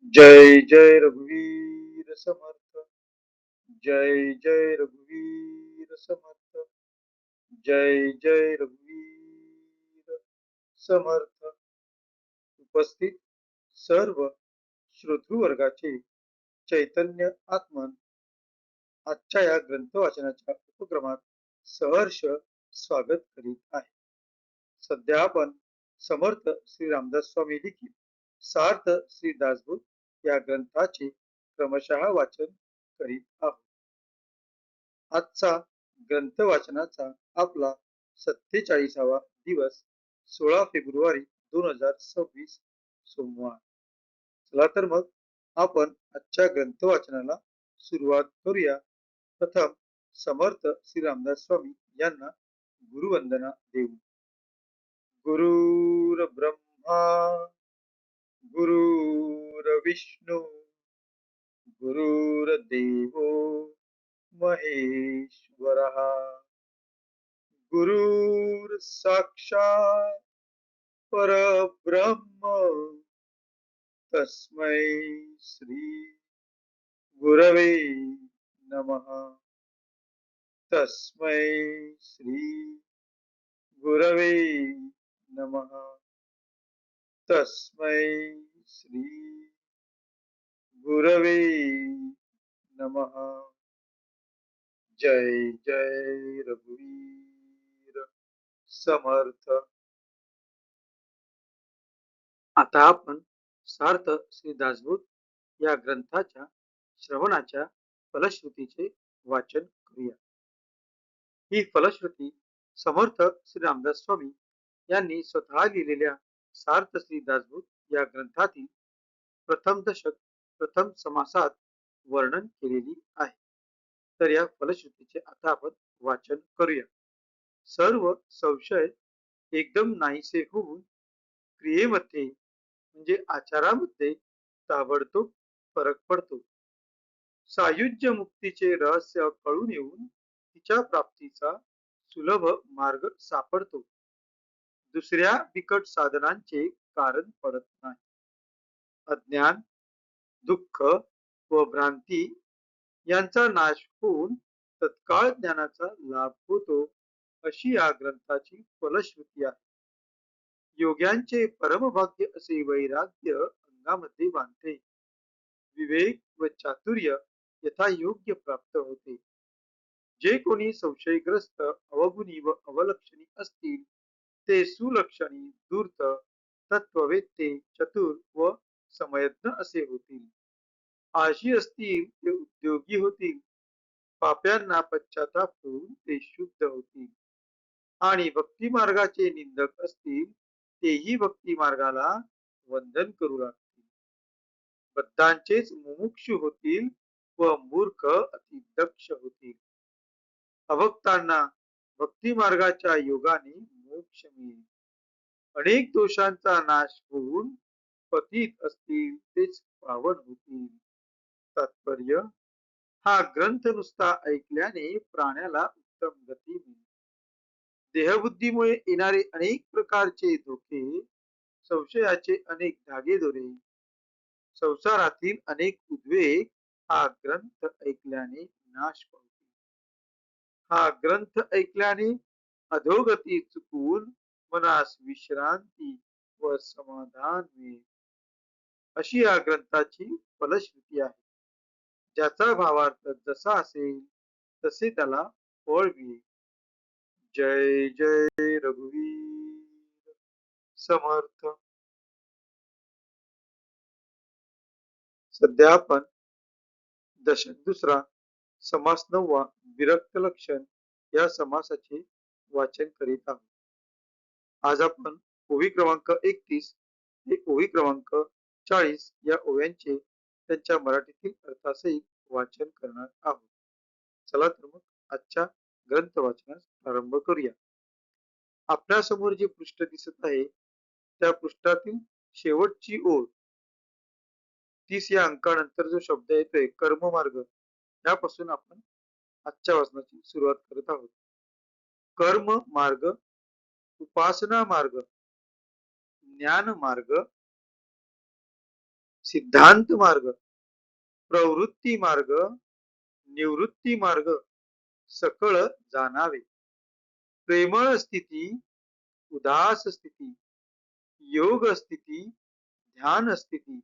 जय जय रघुवीर समर्थ। जय जय रघुवीर समर्थ। जय जय रघुवीर समर्थ। उपस्थित सर्व श्रोतृ वर्गाचे चैतन्य आत्मन आजच्या या ग्रंथ वाचनाच्या उपक्रमात सहर्ष स्वागत करीत आहे। सध्या आपण समर्थ श्री रामदास स्वामी लिखित सार्थ श्री दासबोध या ग्रंथाचे क्रमशः वाचन करीत आहोत। आजचा ग्रंथ वाचनाचा आपला 47वा दिवस 16 फेब्रुवारी 2026 सोमवार। चला तर मग आपण आजच्या ग्रंथ वाचनाला सुरुवात करूया। प्रथम समर्थ श्री रामदास स्वामी यांना गुरुवंदना देऊ। गुरुर्ब्रह्मा गुरुर्विष्णू गुरुर्देवो महेश्वरः गुरुर्साक्षात् परब्रह्म तस्मै श्री गुरवे नमः। तस्मै श्री गुरवे नमः। तस्मै श्री गुरवे नमः। जय जय रघुवीर समर्थ। आता आपण सार्थ श्री दासबोध या ग्रंथाच्या श्रवणाच्या फलश्रुतीचे वाचन करूया। ही फलश्रुती समर्थ श्री रामदास स्वामी यांनी स्वतः लिहिलेल्या सार्थ श्री दासबोध या ग्रंथातील प्रथम दशक प्रथम समासात वर्णन केलेली आहे। तर या फलश्रुतीचे आता आपण वाचन करूया। सर्व संशय एकदम नाहीसे होऊन क्रियेमध्ये म्हणजे आचारामध्ये ताबडतोब फरक पडतो। सायुज्य मुक्तीचे रहस्य कळून येऊन तिच्या प्राप्तीचा सुलभ मार्ग सापडतो। दुसऱ्या बिकट साधनांचे कारण पडत नाही। अज्ञान दुःख व भ्रांती यांचा नाश होऊन तत्काळ ज्ञानाचा लाभ होतो, अशी या ग्रंथाची फलश्रुती आहे। योग्यांचे परमभाग्य असे वैराग्य अंगामध्ये बांधते। विवेक व चातुर्य यथायोग्य प्राप्त होते। जे कोणी संशयग्रस्त अवगुणी व अवलक्षणी असतील ते सुलक्षणी धूर्त तत्ववेत्ते चतुर व समयज्ञ असे होतील। आळशी असतील ते उद्योगी होतील। पाप्यांना पश्चाताप होऊन ते शुद्ध होतील। आणि भक्ती मार्गाचे निंदक असतील तेही भक्ती मार्गाला वंदन करू लागतील। बद्धांचेच मुमुक्षु होतील व मूर्ख अतिदक्ष होतील। अभक्तांना भक्ती मार्गाच्या योगाने मोक्ष मिळेल। अनेक दोषांचा नाश होऊन पतित असतील तेच पावन होतील। तात्पर्य हा ग्रंथ नुसता ऐकल्याने प्राण्याला उत्तम गती मिळेल। देहबुद्धीमुळे येणारे अनेक प्रकारचे धोके, संशयाचे अनेक धागेदोरे, संसारातील अनेक उद्वेग हा ग्रंथ ऐकल्याने नाश पावतील। हा ग्रंथ ऐकल्याने अधोगती चुकून मनास विश्रांती व समाधान मिळेल, अशी या ग्रंथाची फलश्रुती आहे। ज्याचा भावार्थ जसा असेल तसे त्याला फळ मिळेल। जय जय रघुवीर समर्थ। सध्या आपण दशक दुसरा समास 9वा विरक्त लक्षण या समासाचे वाचन करीत आहोत। आज आपण ओवी क्रमांक 31 ते ओवी क्रमांक 40 या ओव्यांचे त्यांच्या मराठीतील अर्थासहित वाचन करणार आहोत। चला तर मग आजच्या ग्रंथ वाचनास प्रारंभ करूया। आपल्या समोर जे पृष्ठ दिसत आहे त्या पृष्ठातील शेवटची ओळ 30 या अंकानंतर जो शब्द येतोय कर्ममार्ग, त्यापासून आपण आजच्या वाचनाची सुरुवात करत आहोत। कर्म मार्ग, उपासना मार्ग, ज्ञान मार्ग, सिद्धांत मार्ग, प्रवृत्ती मार्ग, निवृत्ती मार्ग सकळ जाणावे. प्रेमळ स्थिती, उदास स्थिती, योग स्थिती, ध्यान स्थिती,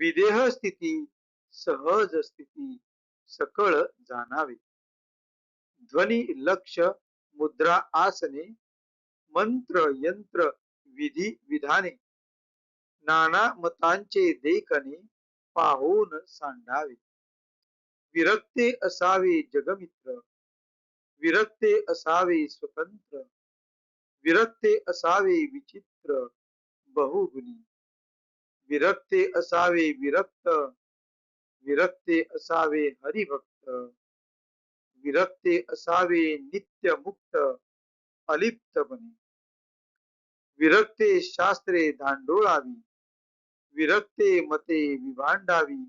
विदेह स्थिती, सहज स्थिती सकळ जाणावे. ध्वनी लक्ष मुद्रा आसने, मंत्र यंत्र विधी विधाने, नाना मतांचे देखणे पाहून सांडावे. विरक्ते असावे जगमित्र, विरक्ते असावे स्वतंत्र, विरक्ते असावे विचित्र बहुगुणी, विरक्ते असावे विरक्त, विरक्ते असावे हरिभक्त, विरक्ते असावे नित्य मुक्त अलिप्तपणे, विरक्ते शास्त्रे धांडोळावी, विरक्ते मते विभांडावी,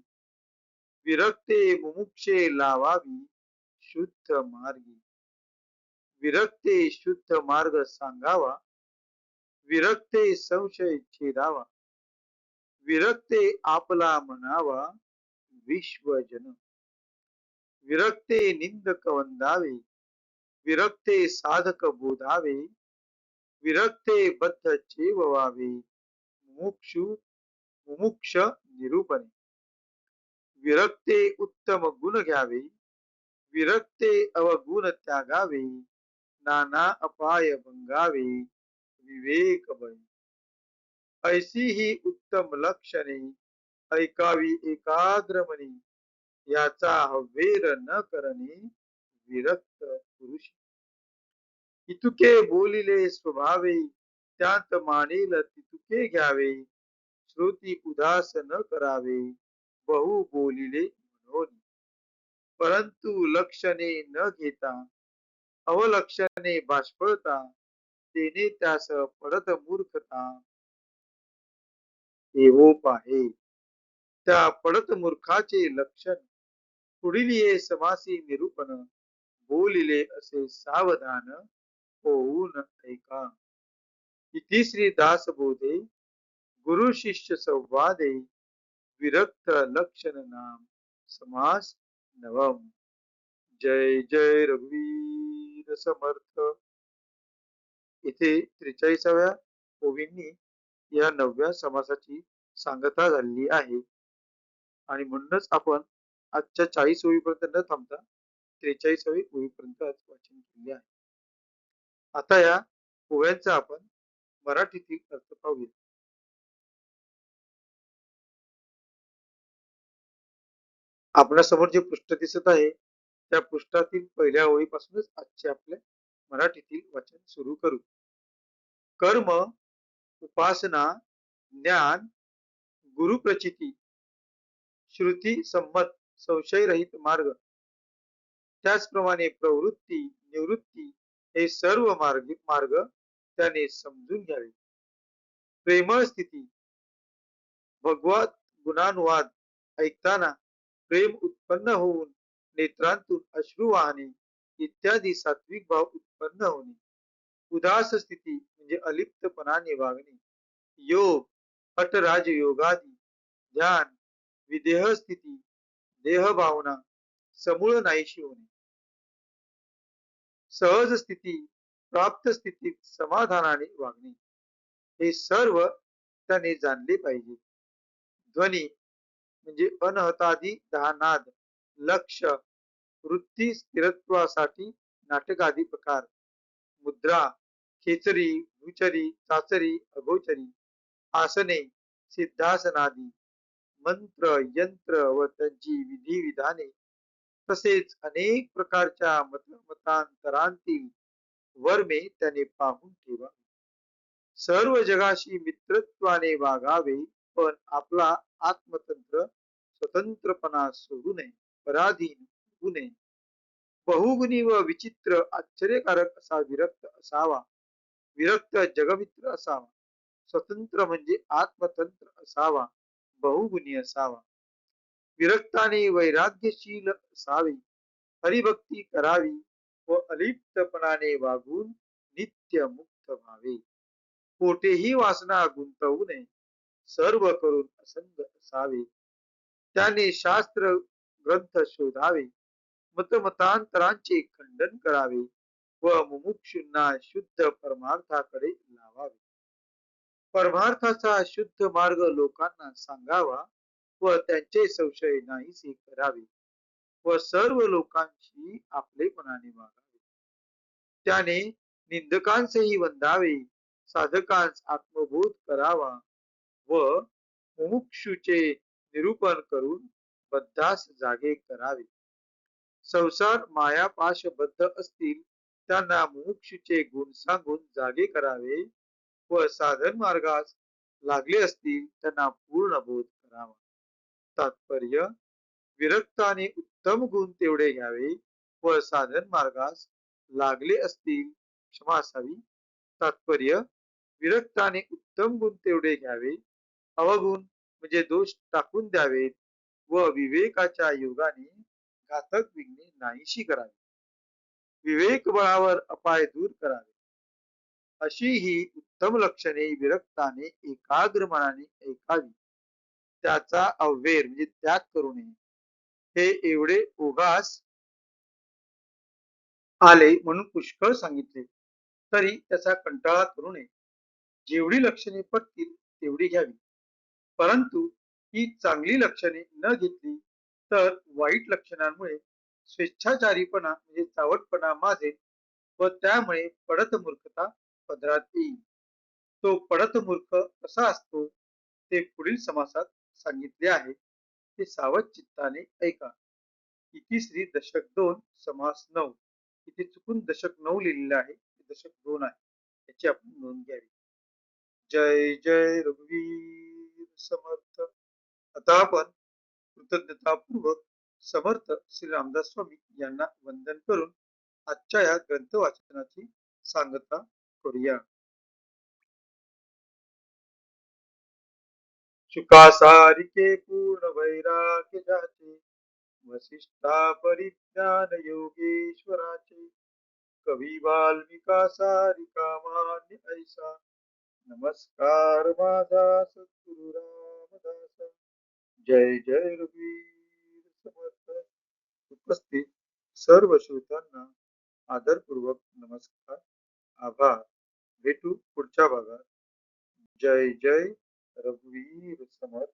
विरक्ते मुमुक्षे लावावी शुद्ध मार्गी, विरक्ते शुद्ध मार्ग सांगावा, विरक्ते संशय छेदावा, विरक्ते आपला म्हणावा विश्वजन, विरक्ते निंदक वंदावे, विरक्ते साधक बोधावे, विरक्ते बद्ध चेवावे, मुमुक्ष निरूपणे, विरक्ते उत्तम गुण घ्यावे, विरक्ते अवगुण त्यागावे, नाना अपाय भंगावे विवेक बळी. ऐशी ही उत्तम लक्षणे ऐकावी एकाग्र मनी, याचा हव्वेर न करणे विरक्त पुरुष. इतुके बोलिले स्वभावे, त्यात मानेल तितुके घ्यावे, श्रुती उदास न करावे बहु बोलिले म्हणून. परंतु लक्षणे न घेता अवलक्षणे बाष्पळता, तेने त्यास पडत मूर्खता एवोप आहे. त्या पडत मूर्खाचे लक्षण पुढील ये समासी निरूपण, बोलिले असे सावधान होऊन ऐका. इति श्री दासबोधे गुरु शिष्य संवादे विरक्त लक्षण नाम समास नवम. जय जय रघुवीर समर्थ. इथे 43व्या ओवींनी या 9व्या समासाची सांगता झालेली आहे आणि म्हणूनच आपण आजच्या 40 ओवीपर्यंत न थांबता 43वी ओवीपर्यंत आज वाचन केले आहे. आता या ओव्यांचा आपण मराठीतील अर्थ पाहूया. आपल्यासमोर जे पृष्ठ दिसत आहे त्या पृष्ठातील पहिल्या ओळीपासूनच आजचे आपले मराठीतील वाचन सुरू करू. कर्म, उपासना, ज्ञान, गुरुप्रचिती, श्रुती संमत संशयरहित मार्ग, त्याचप्रमाणे प्रवृत्ती निवृत्ती हे सर्व मार्ग त्याने समजून घ्यावे. प्रेमळ स्थिती, भगवत गुणानुवाद ऐकताना प्रेम उत्पन्न होऊन नेत्रांतून अश्रू वाहणे इत्यादी सात्विक भाव उत्पन्न होणे. उदास स्थिती म्हणजे अलिप्तपणाने वागणे. योग, हठ राजयोगादी, ध्यान, विदेह स्थिती, देह भावना समूळ नाहीशी होणे. सहज स्थिती, प्राप्त स्थितीत समाधानाने वागणे हे सर्व त्याने जाणले पाहिजे. ध्वनी म्हणजे अनहतादी दानाद, लक्ष, वृत्ती स्थिरत्वासाठी नाटकादी प्रकार, मुद्रा, खेचरी, भूचरी, चाचरी, अगोचरी, आसने, सिद्धासनादी, मंत्र यंत्र व त्यांची विधी विधाने, तसेच अनेक प्रकारच्या मतांतरांतील वर्मे त्याने पाहून ठेवा. सर्व जगाशी मित्रत्वाने वागावे, पण आपला आत्मतंत्र स्वतंत्रपणा सोडू नये, पराधीन होऊ नये. बहुगुणी व विचित्र आश्चर्यकारक असा विरक्त असावा. विरक्त जगमित्र असावा. स्वतंत्र म्हणजे आत्मतंत्र असावा. बहुगुणी असावा. विरक्ताने वैराग्यशील असावे. हरिभक्ती करावी व अलिप्तपणाने वागून नित्य मुक्त व्हावे. कोठेही वासना गुंतवू नये. सर्व करून असंग असावे. त्याने शास्त्र ग्रंथ शोधावे, मतमतांतरांचे खंडन करावे व मुमुक्षूंना शुद्ध परमार्थाकडे लावावे. परमार्थाचा शुद्ध मार्ग लोकांना सांगावा व त्यांचे संशय नाहीसे करावे व सर्व लोकांशी आपलेपणाने वागावे. त्याने निंदकांसही वंदावे, साधकांस आत्मबोध करावा व मुमुक्षूचे निरूपण करून बद्धास जागे करावे. संसार मायापाशबद्ध असतील त्यांना मुमुक्षूचे गुण सांगून जागे करावे व साधन मार्गास लागले असतील त्यांना पूर्ण बोध करावा. तात्पर्य: विरक्ताने उत्तम गुण तेवढे घ्यावे व साधन मार्गास लागले असतील क्षमा असावी. तात्पर्य: विरक्ताने उत्तम गुण तेवढे घ्यावे, अवगुण म्हणजे दोष टाकून द्यावेत व विवेकाच्या योगाने घातक विघ्ने नाहीशी करावी. विवेक बळावर अपाय दूर करावे. अशी ही उत्तम लक्षणे विरक्ताने एकाग्र मनाने ऐकावी. त्याचा अव्यय म्हणजे त्याग करू नये. हे एवढे ओघास आले म्हणून पुष्कळ सांगितले, तरी त्याचा कंटाळा करू नये. जेवढी लक्षणे पटतील तेवढी घ्यावी. परंतु ही चांगली लक्षणे न घेतली तर वाईट लक्षणांमुळे स्वेच्छाचारीपणा म्हणजे चावटपणा माजेल व त्यामुळे पडत मूर्खता पदरात येईल. तो पडत मूर्ख कसा असतो ते पुढील समासात सांगितले आहे, ते सावध चित्ताने ऐका. इतिश्री दशक 2 समास 9. इथे चुकून दशक 9 लिहिलेलं आहे, दशक 2 आहे. याची आपण नोंद घ्यावी. जय जय रघुवीर समर्थ. आता आपण कृतज्ञतापूर्वक समर्थ श्री रामदास स्वामी यांना वंदन करून आजच्या या ग्रंथ वाचनाची सांगता करूया. शुकासारिके पूर्ण वैराग्य जाचे, वसिष्ठा परिज्ञान योगेश्वराचे, कवी वाल्मिका सारिका मान्य ऐसा, नमस्कार माझा सद्गुरु रामदासा. जय जय रघुवीर समर्थ. उपस्थित सर्व श्रोत्यांना आदरपूर्वक नमस्कार, आभार. भेटू पुढच्या भागात. जय जय रघुवीर समर्थ.